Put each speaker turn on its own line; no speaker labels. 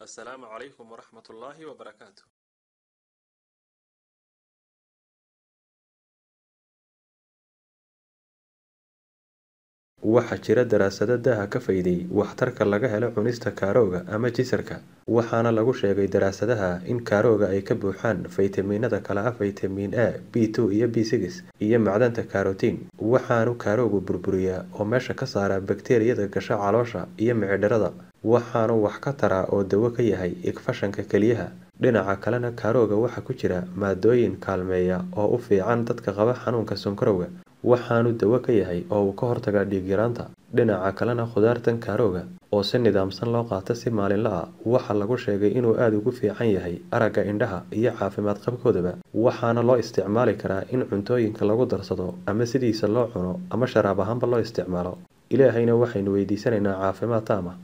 السلام عليكم ورحمة الله وبركاته. waxaa jira daraasado daha ka fayday waxtarka laga helo cunista kaarooga ama jisarka waxaana lagu sheegay daraasadaha in kaarooga ay ka buuxaan faytamiinada kala ah faytamiin A, B2 iyo B6 iyo macdanta carotene waxaanu kaaroogu burburiyaa oo meesha ka saara bakteeriyada gasha caloosha iyo micdharada waxaanu wax ka taraa oo dawo ka yahay igfashanka kaliyaha dhinaca kalena kaarooga waxa ku jira maadooyin kaalmeeya oo u fiican dadka qaba xanuunka sonkorowga waxaanu dawo ka yahay oo uu ka hortagaa dhiig yaraanta dhinaca kalena khudaartan kaarooga oo si nidaamsan loo qaato si maalinle ah waxa lagu sheegay inuu aad ugu fiican yahay aragga indhaha iyo caafimaad qabkoodaba waxaana loo isticmaali karaa in cuntooyinka lagu darsado ama sidiisa loo cuno ama sharaab ahaanba loo isticmaalo ilaahayna waxaynu weydiisanaynaa caafimaad taam ah